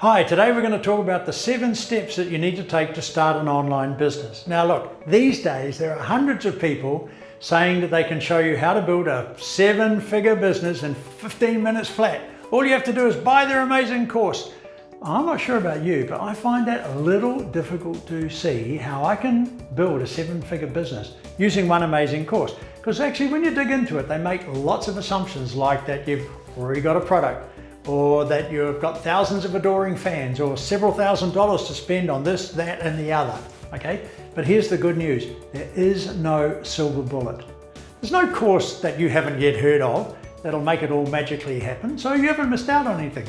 Hi, today we're going to talk about the 7 steps that you need to take to start an online business. Now look, these days there are hundreds of people saying that they can show you how to build a 7-figure business in 15 minutes flat. All you have to do is buy their amazing course. I'm not sure about you, but I find that a little difficult to see how I can build a 7-figure business using one amazing course. Because actually when you dig into it, they make lots of assumptions like that you've already got a product, or that you've got thousands of adoring fans, or several $1,000s to spend on this, that, and the other, okay? But here's the good news. There is no silver bullet. There's no course that you haven't yet heard of that'll make it all magically happen, so you haven't missed out on anything.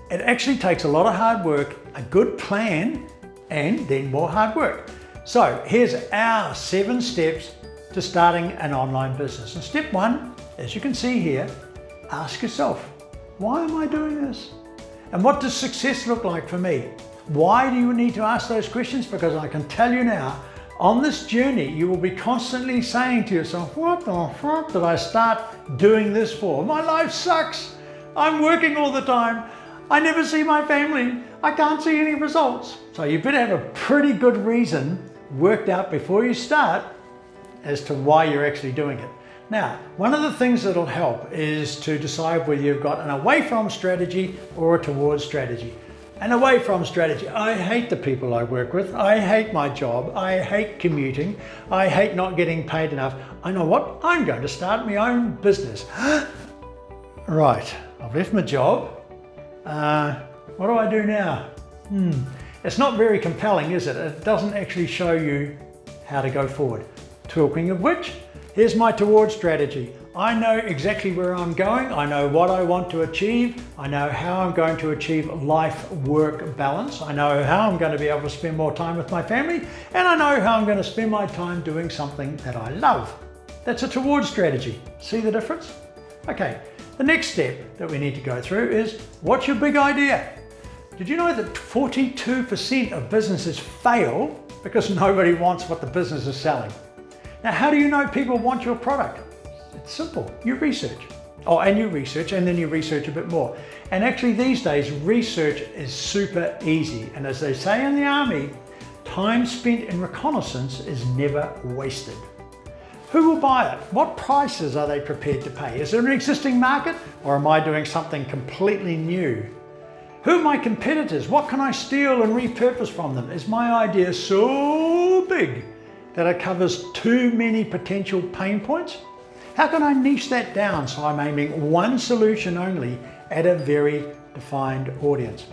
It actually takes a lot of hard work, a good plan, and then more hard work. So here's our 7 steps to starting an online business. And step 1, as you can see here, ask yourself, why am I doing this? And what does success look like for me? Why do you need to ask those questions? Because I can tell you now, on this journey, you will be constantly saying to yourself, what the fuck did I start doing this for? My life sucks. I'm working all the time. I never see my family. I can't see any results. So you better have a pretty good reason worked out before you start as to why you're actually doing it. Now, one of the things that'll help is to decide whether you've got an away from strategy or a towards strategy. An away from strategy. I hate the people I work with. I hate my job. I hate commuting. I hate not getting paid enough. I know what? I'm going to start my own business. Right, I've left my job. What do I do now? It's not very compelling, is it? It doesn't actually show you how to go forward. Talking of which, here's my towards strategy. I know exactly where I'm going. I know what I want to achieve. I know how I'm going to achieve life-work balance. I know how I'm going to be able to spend more time with my family. And I know how I'm going to spend my time doing something that I love. That's a towards strategy. See the difference? Okay, the next step that we need to go through is, what's your big idea? Did you know that 42% of businesses fail because nobody wants what the business is selling? Now, how do you know people want your product? It's simple. You research. Oh, and you research, and then you research a bit more. And actually these days, research is super easy. And as they say in the army, time spent in reconnaissance is never wasted. Who will buy it? What prices are they prepared to pay? Is there an existing market, or am I doing something completely new? Who are my competitors? What can I steal and repurpose from them? Is my idea so big that it covers too many potential pain points? How can I niche that down so I'm aiming one solution only at a very defined audience?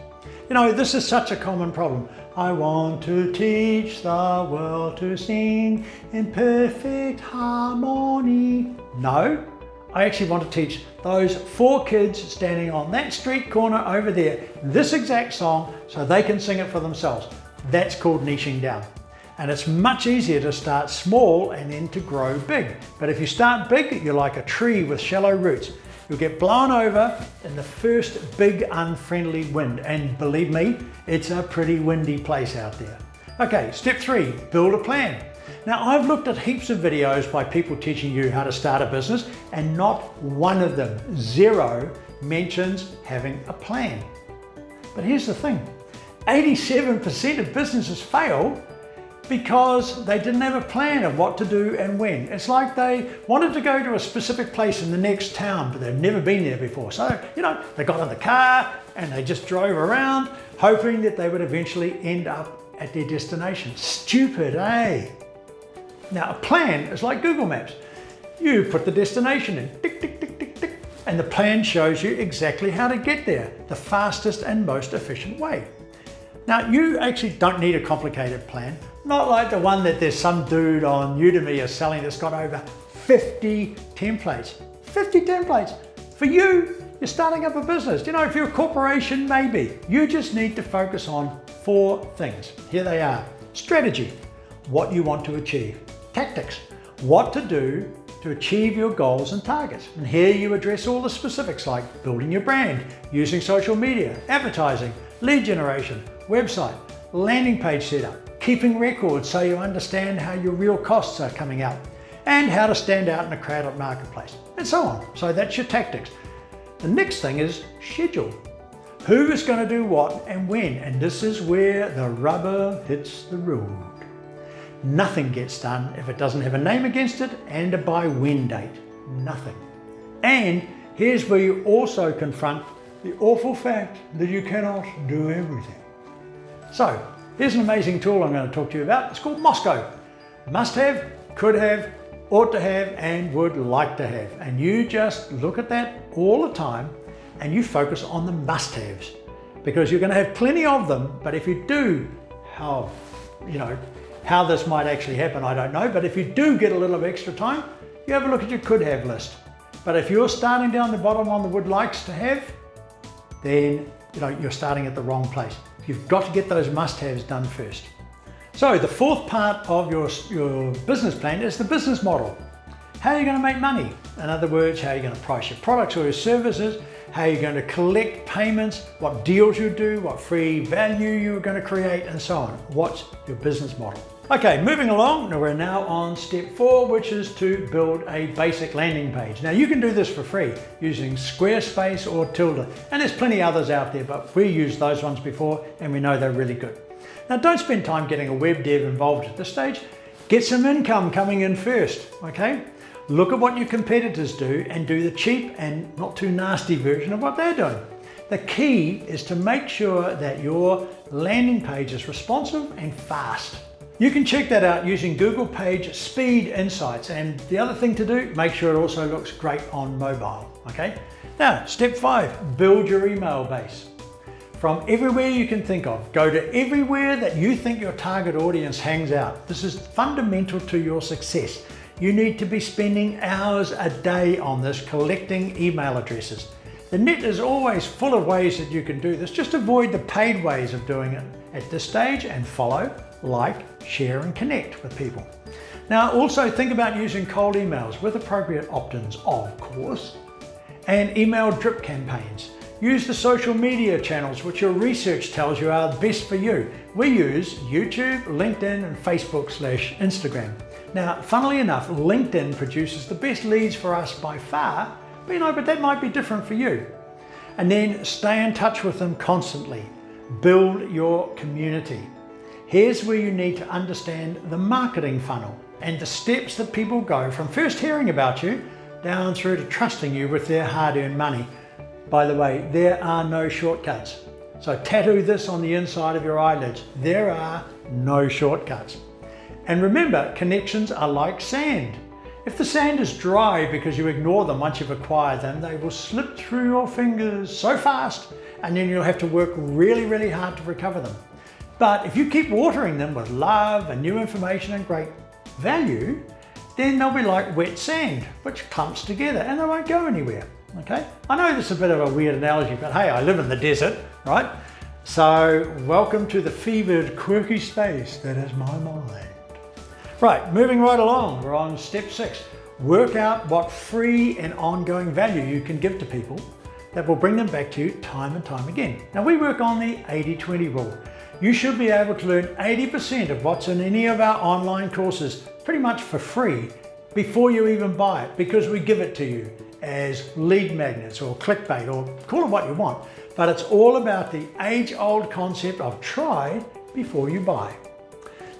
You know, this is such a common problem. I want to teach the world to sing in perfect harmony. No, I actually want to teach those 4 kids standing on that street corner over there this exact song so they can sing it for themselves. That's called niching down. And it's much easier to start small and then to grow big. But if you start big, you're like a tree with shallow roots. You'll get blown over in the first big unfriendly wind. And believe me, it's a pretty windy place out there. Okay, step 3, build a plan. Now, I've looked at heaps of videos by people teaching you how to start a business, and not one of them, 0, mentions having a plan. But here's the thing, 87% of businesses fail because they didn't have a plan of what to do and when. It's like they wanted to go to a specific place in the next town, but they've never been there before. So, you know, they got in the car and they just drove around, hoping that they would eventually end up at their destination. Stupid, eh? Now, a plan is like Google Maps. You put the destination in, tick, tick, tick, tick, tick, and the plan shows you exactly how to get there, the fastest and most efficient way. Now, you actually don't need a complicated plan, not like the one that there's some dude on Udemy is selling that's got over 50 templates. 50 templates. For you, you're starting up a business. You know, if you're a corporation, maybe. You just need to focus on 4 things. Here they are. Strategy, what you want to achieve. Tactics, what to do to achieve your goals and targets. And here you address all the specifics like building your brand, using social media, advertising, lead generation, website, landing page setup, keeping records so you understand how your real costs are coming out, and how to stand out in a crowded marketplace, and so on. So that's your tactics. The next thing is schedule. who is going to do what and when, and this is where the rubber hits the road. Nothing gets done if it doesn't have a name against it and a by when date. Nothing. And here's where you also confront the awful fact that you cannot do everything. So here's an amazing tool I'm going to talk to you about. It's called Moscow. Must have, could have, ought to have, and would like to have. And you just look at that all the time and you focus on the must-haves, because you're going to have plenty of them. But if you do, how this might actually happen, I don't know. But if you do get a little extra time, you have a look at your could have list. But if you're starting down the bottom on the would likes to have, then you're starting at the wrong place. You've got to get those must-haves done first. So the fourth part of your business plan is the business model. How are you going to make money? In other words, how are you going to price your products or your services? How are you going to collect payments? What deals you do? What free value you're going to create, and so on. What's your business model? Okay, moving along, we're now on step 4, which is to build a basic landing page. Now you can do this for free using Squarespace or Tilda, and there's plenty others out there, but we used those ones before and we know they're really good. Now don't spend time getting a web dev involved at this stage. Get some income coming in first, okay? Look at what your competitors do and do the cheap and not too nasty version of what they're doing. The key is to make sure that your landing page is responsive and fast. You can check that out using Google Page Speed Insights, and the other thing to do, make sure it also looks great on mobile, okay? Now, step 5, build your email base. From everywhere you can think of, go to everywhere that you think your target audience hangs out. This is fundamental to your success. You need to be spending hours a day on this, collecting email addresses. The net is always full of ways that you can do this. Just avoid the paid ways of doing it at this stage and follow, like, share and connect with people. Now also think about using cold emails with appropriate opt-ins, of course, and email drip campaigns. Use the social media channels which your research tells you are best for you. We use YouTube, LinkedIn and Facebook/Instagram. Now funnily enough, LinkedIn produces the best leads for us by far, but that might be different for you. And then stay in touch with them constantly. Build your community. Here's where you need to understand the marketing funnel and the steps that people go from first hearing about you down through to trusting you with their hard-earned money. By the way, there are no shortcuts. So tattoo this on the inside of your eyelids. There are no shortcuts. And remember, connections are like sand. If the sand is dry because you ignore them once you've acquired them, they will slip through your fingers so fast, and then you'll have to work really, really hard to recover them. But if you keep watering them with love and new information and great value, then they'll be like wet sand, which clumps together and they won't go anywhere, okay? I know this is a bit of a weird analogy, but hey, I live in the desert, right? So welcome to the fevered, quirky space that is my mind. Right, moving right along, we're on step 6. Work out what free and ongoing value you can give to people that will bring them back to you time and time again. Now we work on the 80-20 rule. You should be able to learn 80% of what's in any of our online courses pretty much for free before you even buy it, because we give it to you as lead magnets or clickbait, or call it what you want. But it's all about the age-old concept of try before you buy.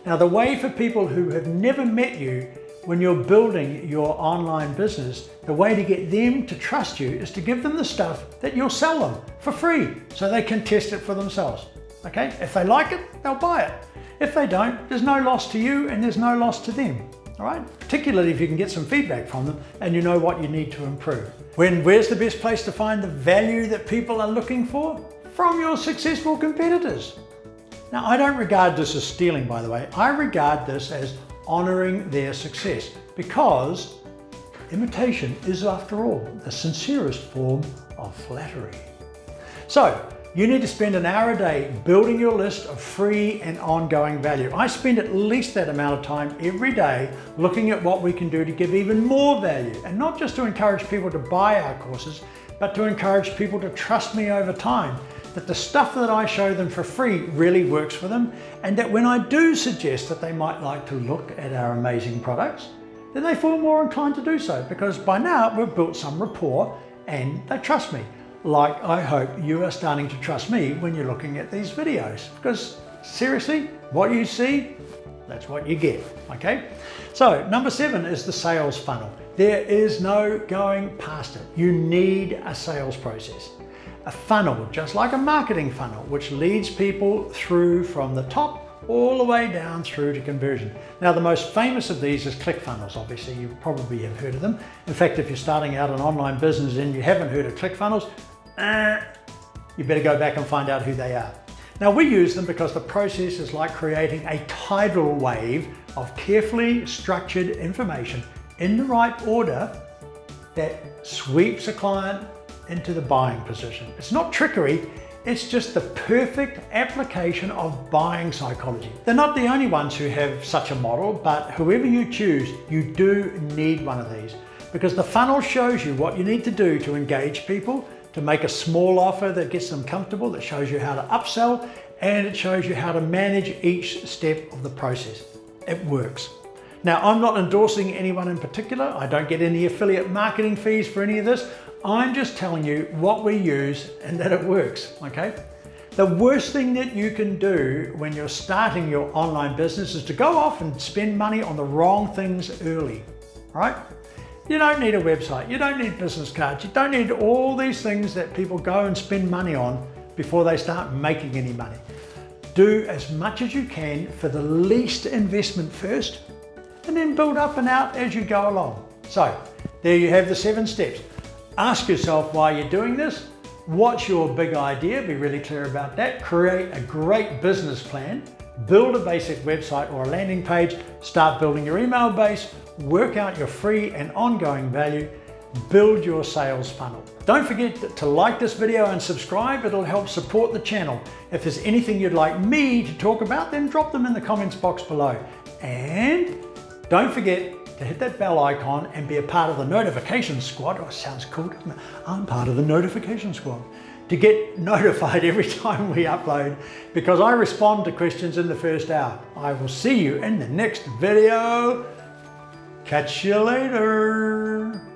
Now the way for people who have never met you when you're building your online business, the way to get them to trust you is to give them the stuff that you'll sell them for free so they can test it for themselves. Okay, if they like it, they'll buy it. If they don't, there's no loss to you and there's no loss to them. All right, particularly if you can get some feedback from them and you know what you need to improve. Where's the best place to find the value that people are looking for? From your successful competitors. Now, I don't regard this as stealing, by the way. I regard this as honoring their success, because imitation is, after all, the sincerest form of flattery. So, you need to spend an hour a day building your list of free and ongoing value. I spend at least that amount of time every day looking at what we can do to give even more value, and not just to encourage people to buy our courses, but to encourage people to trust me over time, that the stuff that I show them for free really works for them, and that when I do suggest that they might like to look at our amazing products, then they feel more inclined to do so, because by now we've built some rapport and they trust me. like I hope you are starting to trust me when you're looking at these videos. Because seriously, what you see, that's what you get, okay? So number 7 is the sales funnel. There is no going past it. You need a sales process. A funnel, just like a marketing funnel, which leads people through from the top all the way down through to conversion. Now, the most famous of these is ClickFunnels. Obviously, you probably have heard of them. In fact, if you're starting out an online business and you haven't heard of ClickFunnels, you better go back and find out who they are. Now, we use them because the process is like creating a tidal wave of carefully structured information in the right order that sweeps a client into the buying position. It's not trickery, it's just the perfect application of buying psychology. They're not the only ones who have such a model, but whoever you choose, you do need one of these, because the funnel shows you what you need to do to engage people, to make a small offer that gets them comfortable, that shows you how to upsell, and it shows you how to manage each step of the process. It works. Now, I'm not endorsing anyone in particular. I don't get any affiliate marketing fees for any of this. I'm just telling you what we use and that it works, okay? The worst thing that you can do when you're starting your online business is to go off and spend money on the wrong things early, right? You don't need a website, you don't need business cards, you don't need all these things that people go and spend money on before they start making any money. Do as much as you can for the least investment first, and then build up and out as you go along. So there you have the 7 steps. Ask yourself why you're doing this. What's your big idea? Be really clear about that. Create a great business plan. Build a basic website or a landing page. Start building your email base. Work out your free and ongoing value. Build your sales funnel. Don't forget to like this video and subscribe. It'll help support the channel. If there's anything you'd like me to talk about, then drop them in the comments box below. And don't forget to hit that bell icon and be a part of the notification squad. Oh, sounds cool, doesn't it? I'm part of the notification squad. To get notified every time we upload, because I respond to questions in the first hour. I will see you in the next video. Catch you later.